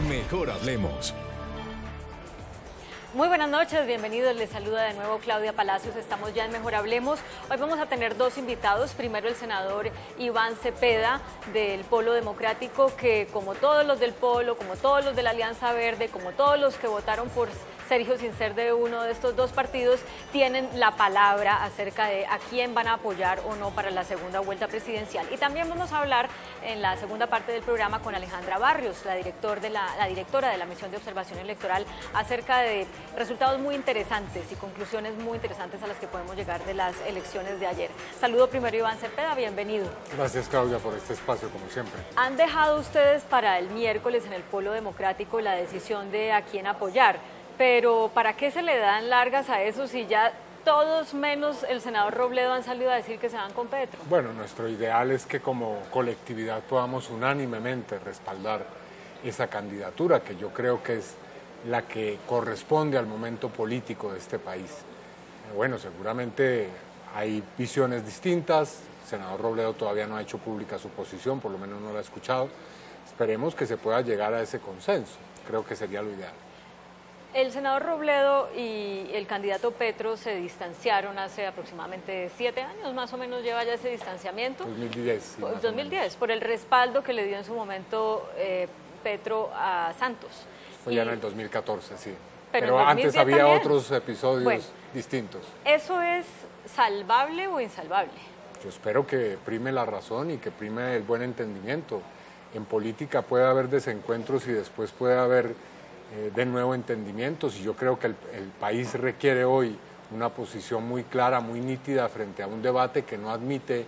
Mejor hablemos. Muy buenas noches, bienvenidos, les saluda de nuevo Claudia Palacios, estamos ya en Mejor Hablemos. Hoy vamos a tener dos invitados, primero el senador Iván Cepeda del Polo Democrático, que como todos los del Polo, como todos los de la Alianza Verde, como todos los que votaron por Sergio sin ser de uno de estos dos partidos, tienen la palabra acerca de a quién van a apoyar o no para la segunda vuelta presidencial. Y también vamos a hablar en la segunda parte del programa con Alejandra Barrios, la directora de la Misión de Observación Electoral, acerca de resultados muy interesantes y conclusiones muy interesantes a las que podemos llegar de las elecciones de ayer. Saludo primero a Iván Cepeda, bienvenido. Gracias, Claudia, por este espacio, como siempre. Han dejado ustedes para el miércoles en el Polo Democrático la decisión de a quién apoyar, pero ¿para qué se le dan largas a eso si ya todos menos el senador Robledo han salido a decir que se van con Petro? Bueno, nuestro ideal es que como colectividad podamos unánimemente respaldar esa candidatura, que yo creo que es la que corresponde al momento político de este país. Bueno, seguramente hay visiones distintas, el senador Robledo todavía no ha hecho pública su posición, por lo menos no la ha escuchado. Esperemos que se pueda llegar a ese consenso, creo que sería lo ideal. El senador Robledo y el candidato Petro se distanciaron hace aproximadamente 7 años, más o menos lleva ya ese distanciamiento. 2010. Sí, 2010, por el respaldo que le dio en su momento Petro a Santos. Fue ya en el 2014, sí. Pero antes había también otros episodios distintos. ¿Eso es salvable o insalvable? Yo espero que prime la razón y que prime el buen entendimiento. En política puede haber desencuentros y después puede haber de nuevo entendimientos, y yo creo que el país requiere hoy una posición muy clara, muy nítida frente a un debate que no admite,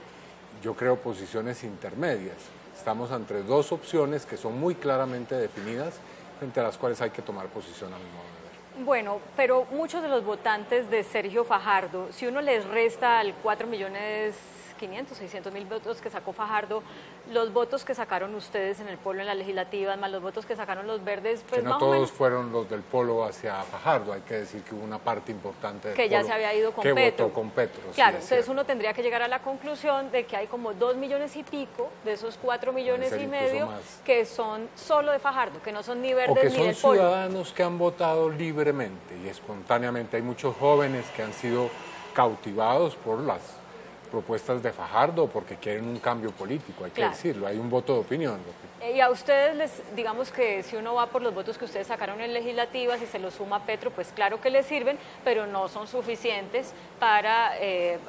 yo creo, posiciones intermedias. Estamos ante dos opciones que son muy claramente definidas, frente a las cuales hay que tomar posición a mi modo de ver. Bueno, pero muchos de los votantes de Sergio Fajardo, si uno les resta al 4.500.000, 600.000 votos que sacó Fajardo, los votos que sacaron ustedes en el Polo, en la legislativa, más los votos que sacaron los verdes, pues que no más todos o menos fueron los del Polo hacia Fajardo, hay que decir que hubo una parte importante del que ya Polo se había ido con que Petro. votó con Petro. Claro, sí, entonces uno tendría que llegar a la conclusión de que hay como 2 millones y pico de esos 4 millones y medio que son solo de Fajardo, que no son ni verdes o que ni son del Polo. Ciudadanos que han votado libremente y espontáneamente. Hay muchos jóvenes que han sido cautivados por las propuestas de Fajardo porque quieren un cambio político, hay que decirlo, hay un voto de opinión. Y a ustedes, digamos que si uno va por los votos que ustedes sacaron en legislativas y se los suma a Petro, pues claro que les sirven, pero no son suficientes para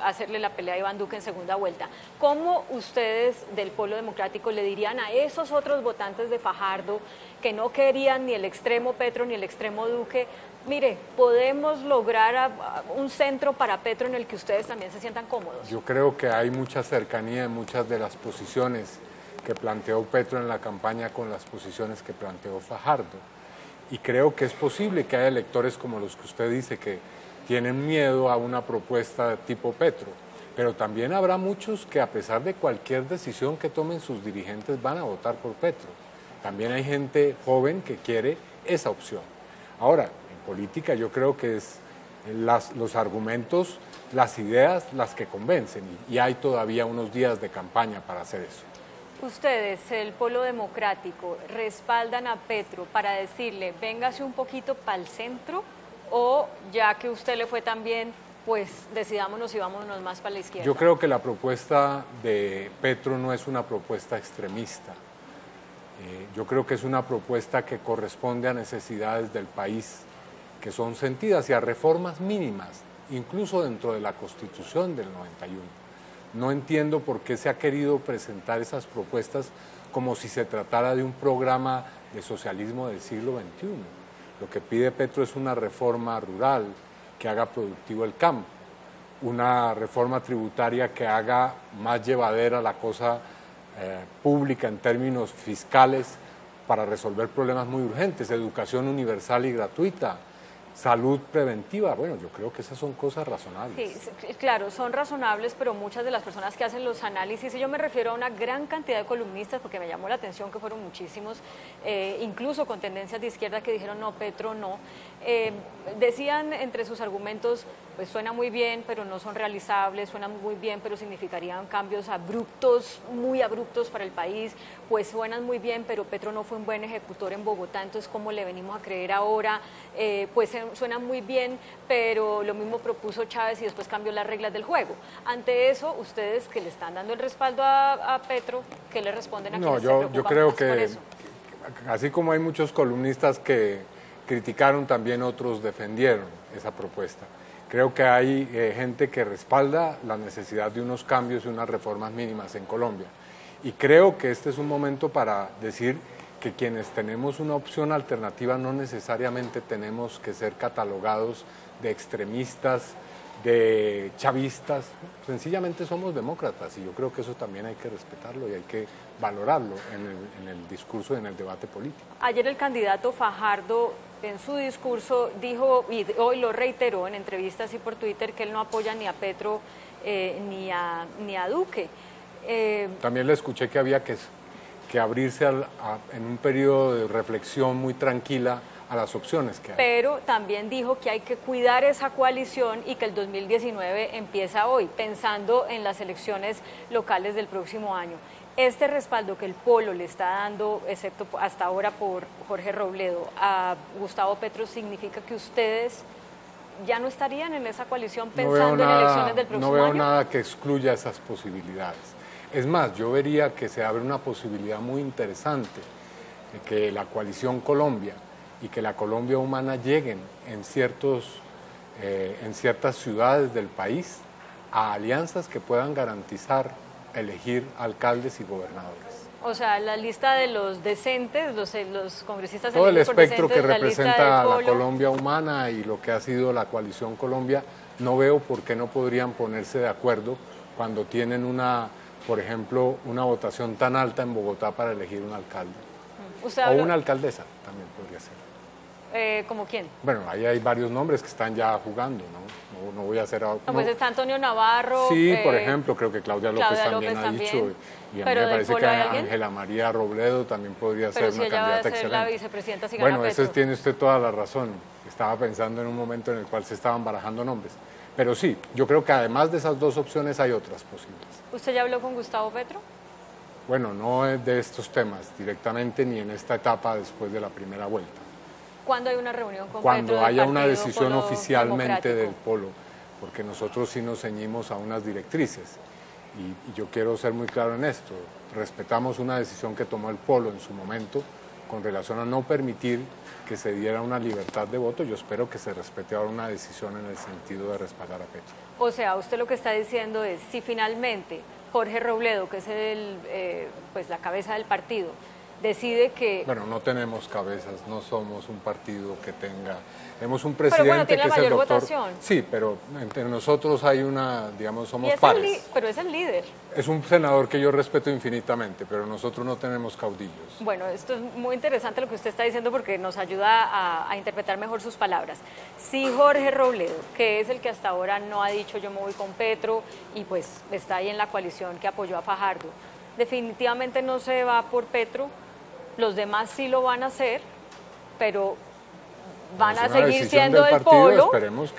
hacerle la pelea a Iván Duque en segunda vuelta. ¿Cómo ustedes del Polo Democrático le dirían a esos otros votantes de Fajardo que no querían ni el extremo Petro ni el extremo Duque, mire, podemos lograr un centro para Petro en el que ustedes también se sientan cómodos? Yo creo que hay mucha cercanía en muchas de las posiciones que planteó Petro en la campaña con las posiciones que planteó Fajardo. Y creo que es posible que haya electores como los que usted dice que tienen miedo a una propuesta de tipo Petro, pero también habrá muchos que a pesar de cualquier decisión que tomen sus dirigentes van a votar por Petro. También hay gente joven que quiere esa opción. Ahora, en política yo creo que es los argumentos, las ideas las que convencen, y hay todavía unos días de campaña para hacer eso. Ustedes, el Polo Democrático, respaldan a Petro para decirle, véngase un poquito para el centro, o ya que usted le fue tan bien, pues decidámonos y vámonos más para la izquierda? Yo creo que la propuesta de Petro no es una propuesta extremista. Yo creo que es una propuesta que corresponde a necesidades del país, que son sentidas, y a reformas mínimas, incluso dentro de la Constitución del 91. No entiendo por qué se ha querido presentar esas propuestas como si se tratara de un programa de socialismo del siglo XXI. Lo que pide Petro es una reforma rural que haga productivo el campo, una reforma tributaria que haga más llevadera la cosa pública en términos fiscales para resolver problemas muy urgentes, educación universal y gratuita, salud preventiva. Bueno, yo creo que esas son cosas razonables. Sí, claro, son razonables, pero muchas de las personas que hacen los análisis, y yo me refiero a una gran cantidad de columnistas, porque me llamó la atención que fueron muchísimos, incluso con tendencias de izquierda, que dijeron no, Petro no, Decían entre sus argumentos, pues suena muy bien, pero no son realizables, suenan muy bien, pero significarían cambios abruptos, muy abruptos para el país, pues suenan muy bien, pero Petro no fue un buen ejecutor en Bogotá, entonces ¿cómo le venimos a creer ahora? Pues suenan muy bien, pero lo mismo propuso Chávez y después cambió las reglas del juego. Ante eso, ustedes que le están dando el respaldo a Petro, ¿qué le responden a quienes se preocupan yo creo más por eso? así como hay muchos columnistas que criticaron, también otros defendieron esa propuesta. Creo que hay gente que respalda la necesidad de unos cambios y unas reformas mínimas en Colombia. Y creo que este es un momento para decir que quienes tenemos una opción alternativa no necesariamente tenemos que ser catalogados de extremistas, de chavistas, sencillamente somos demócratas y yo creo que eso también hay que respetarlo y hay que valorarlo en el discurso y en el debate político. Ayer el candidato Fajardo en su discurso dijo, y hoy lo reiteró en entrevistas y por Twitter, que él no apoya ni a Petro ni a Duque. También le escuché que había que abrirse en un periodo de reflexión muy tranquila a las opciones que hay. Pero también dijo que hay que cuidar esa coalición y que el 2019 empieza hoy, pensando en las elecciones locales del próximo año. Este respaldo que el Polo le está dando, excepto hasta ahora por Jorge Robledo, a Gustavo Petro, ¿significa que ustedes ya no estarían en esa coalición pensando en elecciones del próximo año? No veo nada que excluya esas posibilidades. Es más, yo vería que se abre una posibilidad muy interesante de que la coalición Colombia y que la Colombia humana lleguen en ciertas ciudades del país a alianzas que puedan garantizar elegir alcaldes y gobernadores. O sea, la lista de los decentes, los congresistas todo el espectro que decentes, representa a la Colombia humana y lo que ha sido la coalición Colombia, no veo por qué no podrían ponerse de acuerdo cuando tienen por ejemplo, una votación tan alta en Bogotá para elegir un alcalde. O una alcaldesa también podría ser. ¿Como quién? Bueno, ahí hay varios nombres que están ya jugando, ¿no? No voy a hacer... No, pues está Antonio Navarro. Sí, por ejemplo, creo que Claudia López también ha dicho, y a mí me parece que Ángela María Robledo también podría ser una candidata excelente. La vicepresidenta si gana Petro. Tiene usted toda la razón. Estaba pensando en un momento en el cual se estaban barajando nombres. Pero sí, yo creo que además de esas dos opciones hay otras posibles. ¿Usted ya habló con Gustavo Petro? Bueno, no de estos temas directamente ni en esta etapa después de la primera vuelta. ¿Cuándo hay una reunión con Cuando Petro haya una decisión oficialmente democrático del Polo, porque nosotros sí nos ceñimos a unas directrices. Y yo quiero ser muy claro en esto. Respetamos una decisión que tomó el Polo en su momento con relación a no permitir que se diera una libertad de voto. Yo espero que se respete ahora una decisión en el sentido de respaldar a Petro. O sea, usted lo que está diciendo es, si finalmente Jorge Robledo, que es pues la cabeza del partido, decide que... Bueno, no tenemos cabezas, no somos un partido que tenga... Tenemos un presidente pero bueno, tiene que la es el mayor doctor... votación. Sí, pero entre nosotros hay una, digamos, somos pares. Pero es el líder. Es un senador que yo respeto infinitamente, pero nosotros no tenemos caudillos. Bueno, esto es muy interesante lo que usted está diciendo porque nos ayuda a interpretar mejor sus palabras. Si Jorge Robledo, que es el que hasta ahora no ha dicho yo me voy con Petro y pues está ahí en la coalición que apoyó a Fajardo, definitivamente no se va por Petro, los demás sí lo van a hacer, pero van a seguir siendo el Polo,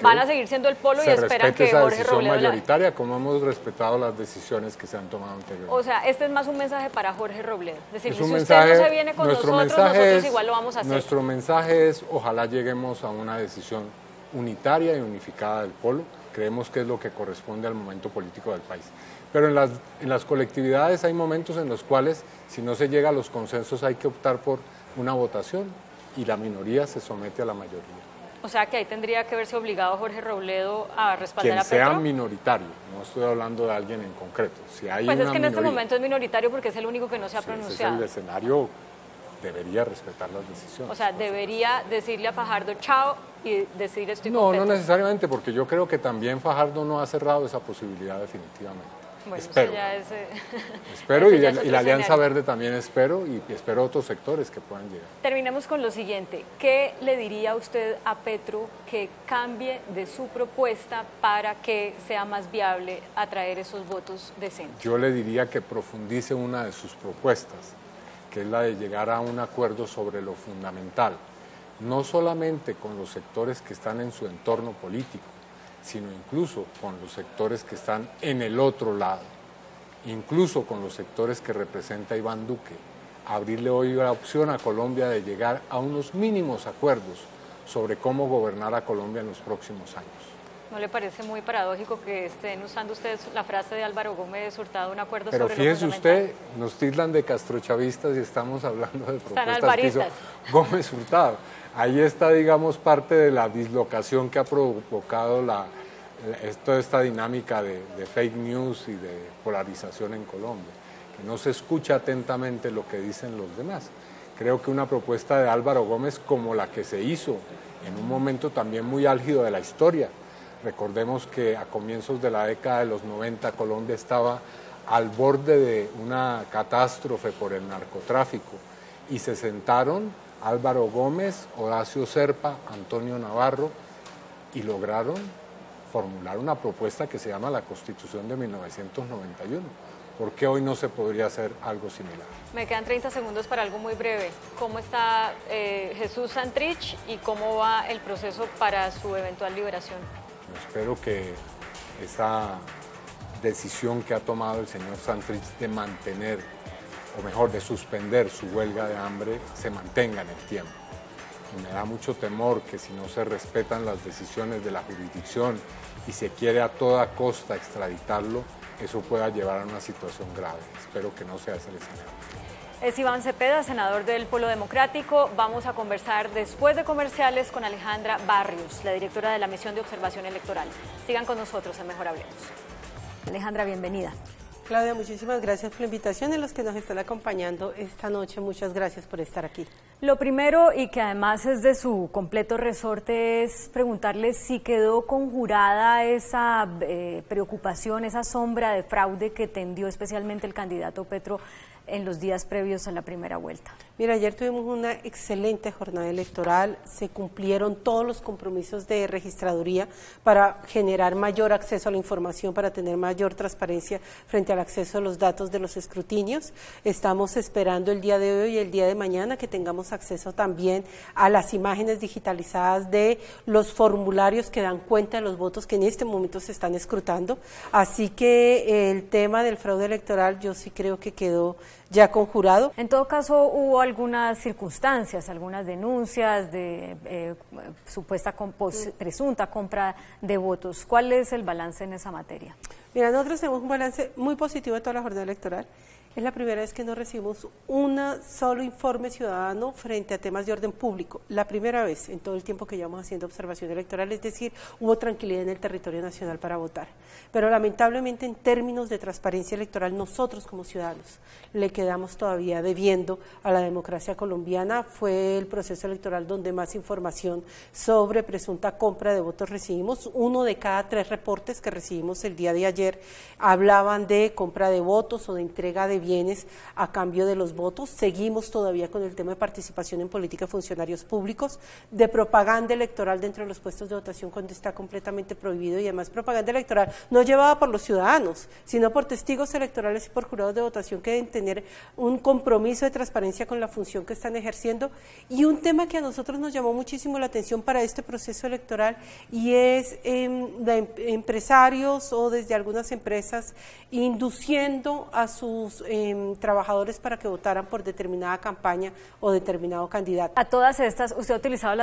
van a seguir siendo el Polo y esperan que Jorge Robledo mayoritaria, como hemos respetado las decisiones que se han tomado anteriormente. O sea, este es más un mensaje para Jorge Robledo. Es decir, si usted no se viene con nosotros igual lo vamos a hacer. Nuestro mensaje es, ojalá lleguemos a una decisión unitaria y unificada del Polo. Creemos que es lo que corresponde al momento político del país. Pero en las colectividades hay momentos en los cuales, si no se llega a los consensos, hay que optar por una votación y la minoría se somete a la mayoría. O sea que ahí tendría que verse obligado Jorge Robledo a respaldar a Petro. Quien sea minoritario, no estoy hablando de alguien en concreto. Si hay pues una es que en este minoría, momento es minoritario porque es el único que no se ha pronunciado. Ese es el escenario, debería respetar las decisiones. O sea, debería decirle a Fajardo chao y decir estoy con Petro. No necesariamente, porque yo creo que también Fajardo no ha cerrado esa posibilidad definitivamente. Bueno, espero. Espero y la Alianza Verde también espero y espero otros sectores que puedan llegar. Terminemos con lo siguiente. ¿Qué le diría usted a Petro que cambie de su propuesta para que sea más viable atraer esos votos de centro? Yo le diría que profundice una de sus propuestas, que es la de llegar a un acuerdo sobre lo fundamental, no solamente con los sectores que están en su entorno político, sino incluso con los sectores que están en el otro lado, incluso con los sectores que representa Iván Duque, abrirle hoy la opción a Colombia de llegar a unos mínimos acuerdos sobre cómo gobernar a Colombia en los próximos años. ¿No le parece muy paradójico que estén usando ustedes la frase de Álvaro Gómez Hurtado, un acuerdo Pero sobre fíjese lo fundamental? usted, nos tildan de castrochavistas y estamos hablando de propuestas alvaristas. que hizo Gómez Hurtado. Ahí está, digamos, parte de la dislocación que ha provocado toda esta dinámica de fake news y de polarización en Colombia, que no se escucha atentamente lo que dicen los demás. Creo que una propuesta de Álvaro Gómez como la que se hizo en un momento también muy álgido de la historia. Recordemos que a comienzos de la década de los 90 Colombia estaba al borde de una catástrofe por el narcotráfico y se sentaron Álvaro Gómez, Horacio Serpa, Antonio Navarro y lograron formular una propuesta que se llama la Constitución de 1991. ¿Por qué hoy no se podría hacer algo similar? Me quedan 30 segundos para algo muy breve. ¿Cómo está Jesús Santrich y cómo va el proceso para su eventual liberación? Yo espero que esa decisión que ha tomado el señor Santrich de mantener, o mejor, de suspender su huelga de hambre, se mantenga en el tiempo. Y me da mucho temor que si no se respetan las decisiones de la jurisdicción y se quiere a toda costa extraditarlo, eso pueda llevar a una situación grave. Espero que no sea ese el escenario. Es Iván Cepeda, senador del Polo Democrático. Vamos a conversar después de comerciales con Alejandra Barrios, la directora de la Misión de Observación Electoral. Sigan con nosotros en Mejor Hablemos. Alejandra, bienvenida. Claudia, muchísimas gracias por la invitación y los que nos están acompañando esta noche, muchas gracias por estar aquí. Lo primero, y que además es de su completo resorte, es preguntarle si quedó conjurada esa preocupación, esa sombra de fraude que tendió especialmente el candidato Petro en los días previos a la primera vuelta. Mira, ayer tuvimos una excelente jornada electoral, se cumplieron todos los compromisos de registraduría para generar mayor acceso a la información, para tener mayor transparencia frente al acceso a los datos de los escrutinios. Estamos esperando el día de hoy y el día de mañana que tengamos acceso también a las imágenes digitalizadas de los formularios que dan cuenta de los votos que en este momento se están escrutando. Así que el tema del fraude electoral yo sí creo que quedó ya conjurado. En todo caso, hubo algunas circunstancias, algunas denuncias de supuesta presunta compra de votos. ¿Cuál es el balance en esa materia? Mira, nosotros tenemos un balance muy positivo de toda la jornada electoral. Es la primera vez que no recibimos un solo informe ciudadano frente a temas de orden público. La primera vez en todo el tiempo que llevamos haciendo observación electoral, es decir, hubo tranquilidad en el territorio nacional para votar. Pero lamentablemente en términos de transparencia electoral, nosotros como ciudadanos le quedamos todavía debiendo a la democracia colombiana. Fue el proceso electoral donde más información sobre presunta compra de votos recibimos. 1 de cada 3 reportes que recibimos el día de ayer hablaban de compra de votos o de entrega de bienes a cambio de los votos. Seguimos todavía con el tema de participación en política de funcionarios públicos, de propaganda electoral dentro de los puestos de votación cuando está completamente prohibido, y además propaganda electoral no llevada por los ciudadanos, sino por testigos electorales y por jurados de votación que deben tener un compromiso de transparencia con la función que están ejerciendo. Y un tema que a nosotros nos llamó muchísimo la atención para este proceso electoral, y es de empresarios o desde algunas empresas induciendo a sus trabajadores para que votaran por determinada campaña o determinado candidato. A todas estas, usted ha utilizado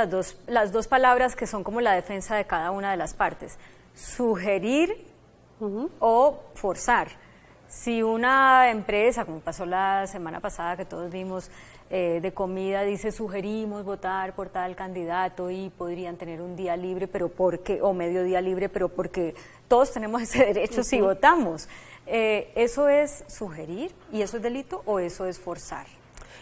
las dos palabras que son como la defensa de cada una de las partes: sugerir o forzar. Si una empresa, como pasó la semana pasada que todos vimos, de comida, dice sugerimos votar por tal candidato y podrían tener un día libre, pero porque, o medio día libre, pero porque todos tenemos ese derecho si votamos. ¿Eso es sugerir y eso es delito o eso es forzar?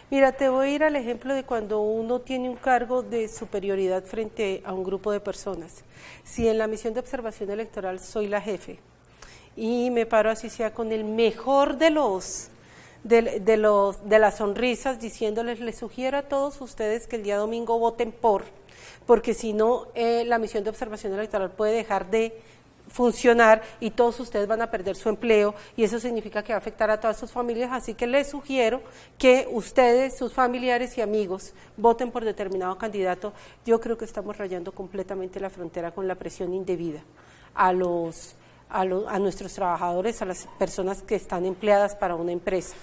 Mira, te voy a ir al ejemplo de cuando uno tiene un cargo de superioridad frente a un grupo de personas. Si en la misión de observación electoral soy la jefe y me paro así sea con el mejor de las sonrisas diciéndoles, les sugiero a todos ustedes que el día domingo voten porque si no la misión de observación electoral puede dejar de funcionar y todos ustedes van a perder su empleo y eso significa que va a afectar a todas sus familias, así que les sugiero que ustedes, sus familiares y amigos voten por determinado candidato. Yo creo que estamos rayando completamente la frontera con la presión indebida a nuestros trabajadores, a las personas que están empleadas para una empresa.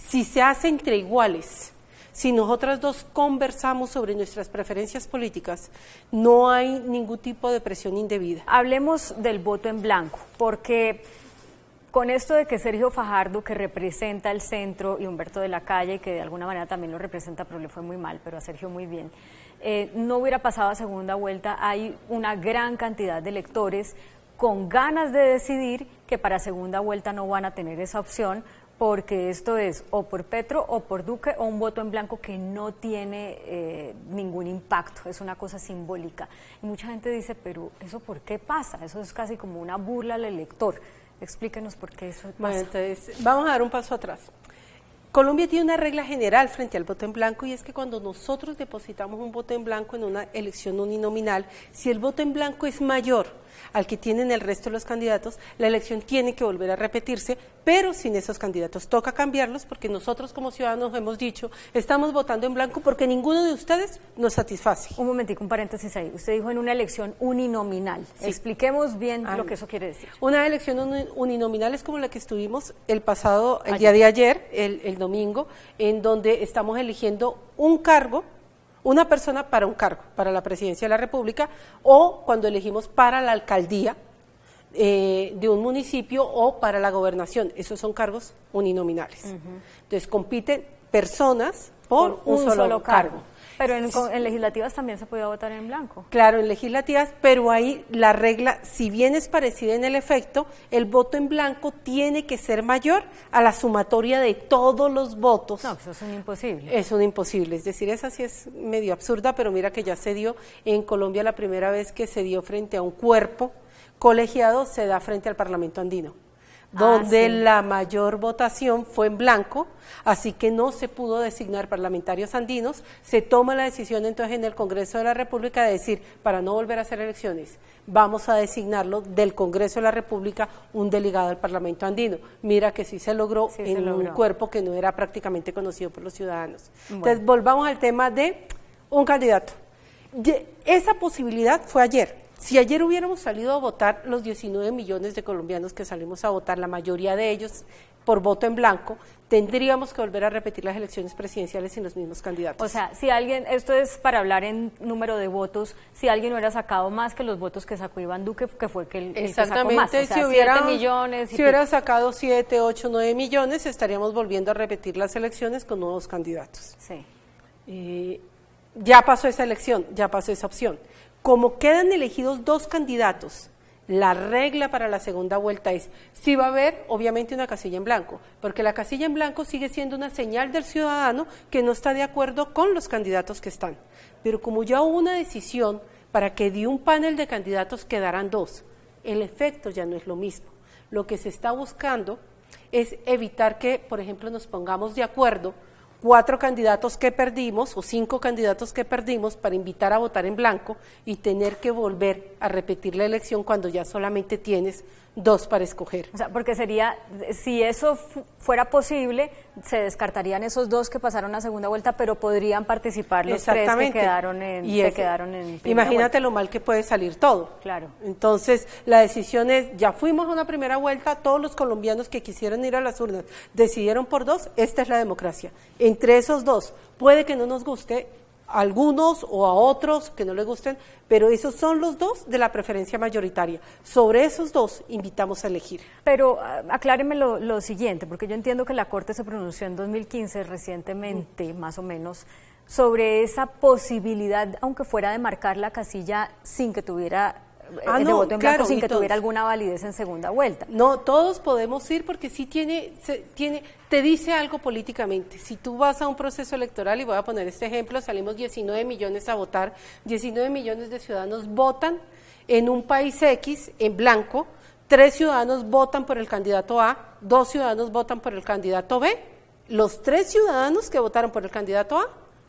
Si se hace entre iguales, si nosotras dos conversamos sobre nuestras preferencias políticas, no hay ningún tipo de presión indebida. Hablemos del voto en blanco, porque con esto de que Sergio Fajardo, que representa el centro, y Humberto de la Calle, que de alguna manera también lo representa, pero le fue muy mal, pero a Sergio muy bien, no hubiera pasado a segunda vuelta, hay una gran cantidad de electores con ganas de decidir que para segunda vuelta no van a tener esa opción, porque esto es o por Petro o por Duque o un voto en blanco que no tiene ningún impacto, es una cosa simbólica. Y mucha gente dice, pero ¿eso por qué pasa? Eso es casi como una burla al elector. Explíquenos por qué eso pasa. Bueno, entonces vamos a dar un paso atrás. Colombia tiene una regla general frente al voto en blanco y es que cuando nosotros depositamos un voto en blanco en una elección uninominal, si el voto en blanco es mayor al que tienen el resto de los candidatos, la elección tiene que volver a repetirse, pero sin esos candidatos. Toca cambiarlos porque nosotros como ciudadanos hemos dicho, estamos votando en blanco porque ninguno de ustedes nos satisface. Un momentico, un paréntesis ahí. Usted dijo en una elección uninominal. Sí. Expliquemos bien lo que eso quiere decir. Una elección uninominal es como la que estuvimos el día de ayer, el domingo, en donde estamos eligiendo un cargo, una persona para un cargo, para la presidencia de la República, o cuando elegimos para la alcaldía de un municipio o para la gobernación. Esos son cargos uninominales. Entonces compiten personas por un solo cargo. Pero en legislativas también se podía votar en blanco. Claro, en legislativas, pero ahí la regla, si bien es parecida en el efecto, el voto en blanco tiene que ser mayor a la sumatoria de todos los votos. No, eso es un imposible. Es un imposible, es decir, esa sí es medio absurda, pero mira que ya se dio en Colombia la primera vez que se dio frente a un cuerpo colegiado, se da frente al Parlamento andino, donde la mayor votación fue en blanco, así que no se pudo designar parlamentarios andinos. Se toma la decisión entonces en el Congreso de la República de decir, para no volver a hacer elecciones, vamos a designarlo del Congreso de la República un delegado del Parlamento andino. Mira que sí se logró un cuerpo que no era prácticamente conocido por los ciudadanos. Bueno. Entonces volvamos al tema de un candidato. Esa posibilidad fue ayer. Si ayer hubiéramos salido a votar los 19 millones de colombianos que salimos a votar, la mayoría de ellos por voto en blanco, tendríamos que volver a repetir las elecciones presidenciales sin los mismos candidatos. O sea, si alguien, esto es para hablar en número de votos, si alguien hubiera sacado más que los votos que sacó Iván Duque, que fue el que sacó más. O sea, si hubiera sacado 7, 8, 9 millones, estaríamos volviendo a repetir las elecciones con nuevos candidatos. Sí. Ya pasó esa elección, ya pasó esa opción. Como quedan elegidos dos candidatos, la regla para la segunda vuelta es, sí va a haber obviamente una casilla en blanco, porque la casilla en blanco sigue siendo una señal del ciudadano que no está de acuerdo con los candidatos que están. Pero como ya hubo una decisión para que de un panel de candidatos quedaran dos, el efecto ya no es lo mismo. Lo que se está buscando es evitar que, por ejemplo, nos pongamos de acuerdo 4 candidatos que perdimos o 5 candidatos que perdimos para invitar a votar en blanco y tener que volver a repetir la elección cuando ya solamente tienes 2 para escoger. O sea, porque sería, si eso fuera posible, se descartarían esos 2 que pasaron a segunda vuelta, pero podrían participar los 3 que quedaron en primera Imagínate vuelta. lo mal que puede salir todo. Claro. Entonces, la decisión es, ya fuimos a una primera vuelta, todos los colombianos que quisieran ir a las urnas decidieron por 2, esta es la democracia. Entre esos 2, puede que no nos guste a algunos o a otros que no les gusten, pero esos son los 2 de la preferencia mayoritaria. Sobre esos 2 invitamos a elegir. Pero acláreme lo siguiente, porque yo entiendo que la Corte se pronunció en 2015 recientemente, más o menos, sobre esa posibilidad, aunque fuera de marcar la casilla sin que tuviera de voto en blanco, sin que tuviera alguna validez en segunda vuelta. No, todos podemos ir porque sí te dice algo políticamente. Si tú vas a un proceso electoral, y voy a poner este ejemplo, salimos 19 millones a votar, 19 millones de ciudadanos votan en un país X en blanco, 3 ciudadanos votan por el candidato A, 2 ciudadanos votan por el candidato B, los 3 ciudadanos que votaron por el candidato A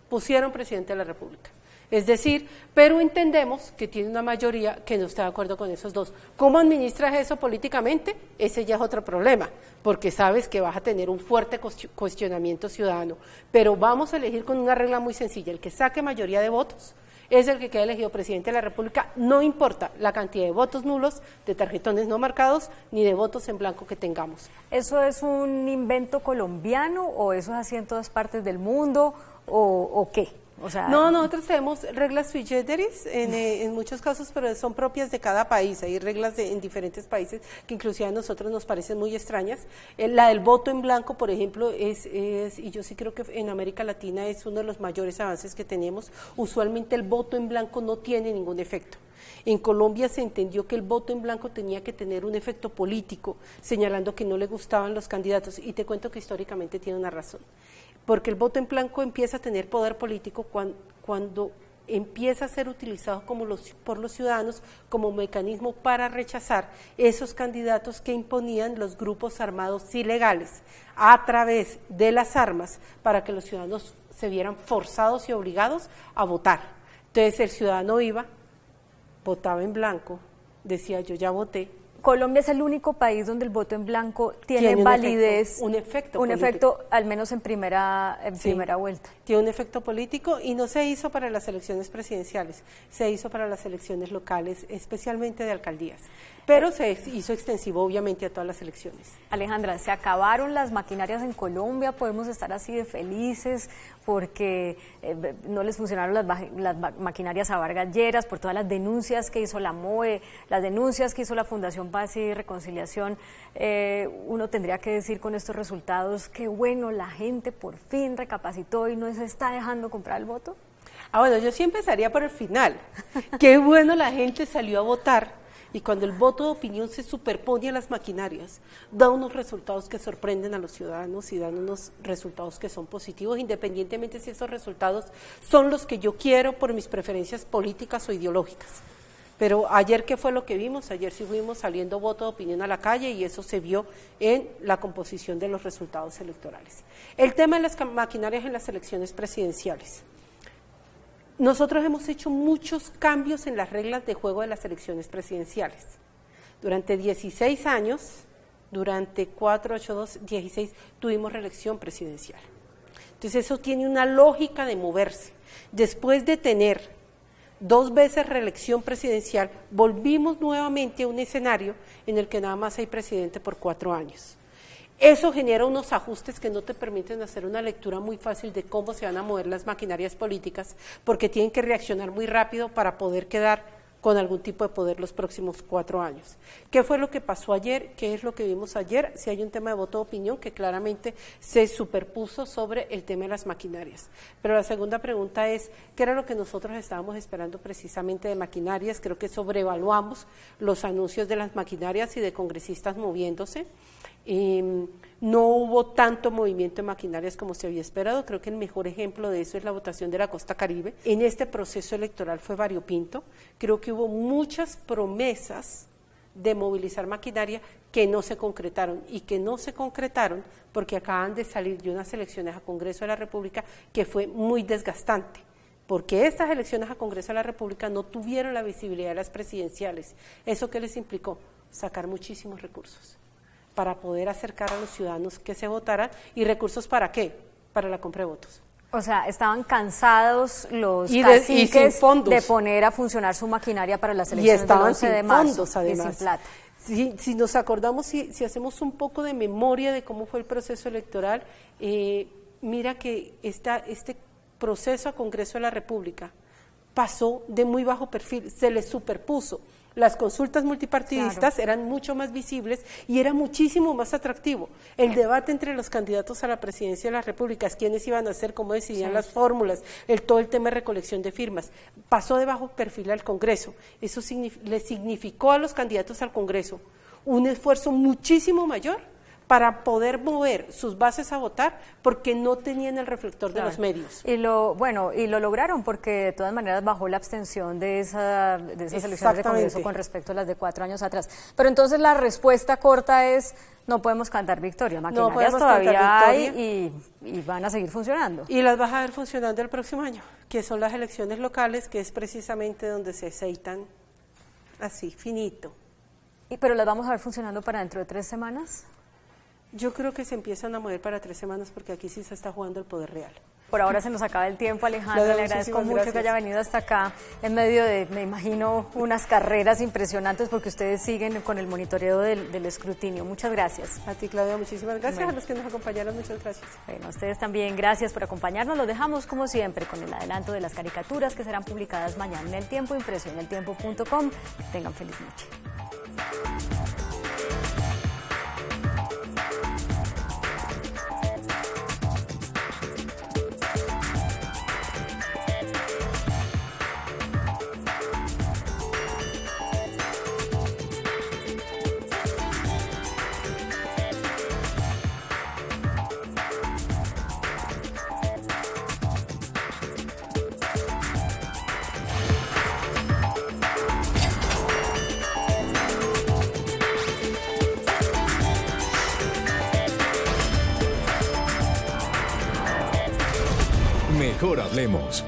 pusieron presidente de la República. Es decir, pero entendemos que tiene una mayoría que no está de acuerdo con esos dos. ¿Cómo administras eso políticamente? Ese ya es otro problema, porque sabes que vas a tener un fuerte cuestionamiento ciudadano. Pero vamos a elegir con una regla muy sencilla: el que saque mayoría de votos es el que queda elegido presidente de la República, no importa la cantidad de votos nulos, de tarjetones no marcados, ni de votos en blanco que tengamos. ¿Eso es un invento colombiano o eso es así en todas partes del mundo o qué? O sea, no, nosotros tenemos reglas sui generis en muchos casos, pero son propias de cada país. Hay reglas en diferentes países que inclusive a nosotros nos parecen muy extrañas. La del voto en blanco, por ejemplo, y yo sí creo que en América Latina es uno de los mayores avances que tenemos. Usualmente el voto en blanco no tiene ningún efecto. En Colombia se entendió que el voto en blanco tenía que tener un efecto político, señalando que no le gustaban los candidatos, y te cuento que históricamente tiene una razón. Porque el voto en blanco empieza a tener poder político cuando empieza a ser utilizado por los ciudadanos como mecanismo para rechazar esos candidatos que imponían los grupos armados ilegales a través de las armas para que los ciudadanos se vieran forzados y obligados a votar. Entonces el ciudadano iba, votaba en blanco, decía yo ya voté. Colombia es el único país donde el voto en blanco tiene validez, un efecto al menos en primera vuelta. Tiene un efecto político y no se hizo para las elecciones presidenciales, se hizo para las elecciones locales, especialmente de alcaldías, pero se hizo extensivo obviamente a todas las elecciones. Alejandra, ¿se acabaron las maquinarias en Colombia? ¿Podemos estar así de felices porque no les funcionaron las maquinarias a Vargas Lleras, por todas las denuncias que hizo la MOE, las denuncias que hizo la Fundación Paz y Reconciliación? Uno tendría que decir con estos resultados, qué bueno, la gente por fin recapacitó y no se está dejando comprar el voto. Bueno, yo sí empezaría por el final. Qué bueno, la gente salió a votar. Y cuando el voto de opinión se superpone a las maquinarias, da unos resultados que sorprenden a los ciudadanos y dan unos resultados que son positivos, independientemente si esos resultados son los que yo quiero por mis preferencias políticas o ideológicas. Pero ayer, ¿qué fue lo que vimos? Ayer sí fuimos saliendo voto de opinión a la calle y eso se vio en la composición de los resultados electorales. El tema de las maquinarias en las elecciones presidenciales. Nosotros hemos hecho muchos cambios en las reglas de juego de las elecciones presidenciales. Durante 16 años, durante 4, 8, 2, 16, tuvimos reelección presidencial. Entonces eso tiene una lógica de moverse. Después de tener 2 veces reelección presidencial, volvimos nuevamente a un escenario en el que nada más hay presidente por 4 años. Eso genera unos ajustes que no te permiten hacer una lectura muy fácil de cómo se van a mover las maquinarias políticas, porque tienen que reaccionar muy rápido para poder quedar con algún tipo de poder los próximos 4 años. ¿Qué fue lo que pasó ayer? ¿Qué es lo que vimos ayer? Si hay un tema de voto de opinión que claramente se superpuso sobre el tema de las maquinarias. Pero la segunda pregunta es, ¿qué era lo que nosotros estábamos esperando precisamente de maquinarias? Creo que sobrevaluamos los anuncios de las maquinarias y de congresistas moviéndose. No hubo tanto movimiento de maquinarias como se había esperado. Creo que el mejor ejemplo de eso es la votación de la Costa Caribe. En este proceso electoral fue variopinto. Creo que hubo muchas promesas de movilizar maquinaria que no se concretaron y que no se concretaron porque acaban de salir de unas elecciones a Congreso de la República que fue muy desgastante, porque estas elecciones a Congreso de la República no tuvieron la visibilidad de las presidenciales. ¿Eso qué les implicó? Sacar muchísimos recursos para poder acercar a los ciudadanos que se votaran. ¿Y recursos para qué? Para la compra de votos. O sea, estaban cansados los caciques de poner a funcionar su maquinaria para las elecciones del 11 de marzo. Fondos, además. Y sin plata. Si nos acordamos, si hacemos un poco de memoria de cómo fue el proceso electoral, mira que este proceso a Congreso de la República pasó de muy bajo perfil, se le superpuso. Las consultas multipartidistas eran mucho más visibles y era muchísimo más atractivo. El debate entre los candidatos a la presidencia de las repúblicas, quiénes iban a hacer, cómo decidían las fórmulas, todo el tema de recolección de firmas, pasó de bajo perfil al Congreso. Eso le significó a los candidatos al Congreso un esfuerzo muchísimo mayor para poder mover sus bases a votar porque no tenían el reflector de los medios. Y lo lograron porque de todas maneras bajó la abstención de esas elecciones de Congreso con respecto a las de 4 años atrás. Pero entonces la respuesta corta es: no podemos cantar victoria, maquinarias todavía hay y van a seguir funcionando. Y las vas a ver funcionando el próximo año, que son las elecciones locales, que es precisamente donde se aceitan así, finito. ¿Pero las vamos a ver funcionando para dentro de 3 semanas? Yo creo que se empiezan a mover para 3 semanas porque aquí sí se está jugando el poder real. Por ahora se nos acaba el tiempo, Alejandra, le agradezco mucho que haya venido hasta acá en medio de, me imagino, unas carreras impresionantes porque ustedes siguen con el monitoreo del escrutinio. Muchas gracias. A ti, Claudia, muchísimas gracias. A los que nos acompañaron, muchas gracias. Bueno, a ustedes también, gracias por acompañarnos. Los dejamos, como siempre, con el adelanto de las caricaturas que serán publicadas mañana en El Tiempo, impreso en eltiempo.com. Tengan feliz noche. Mejor hablemos.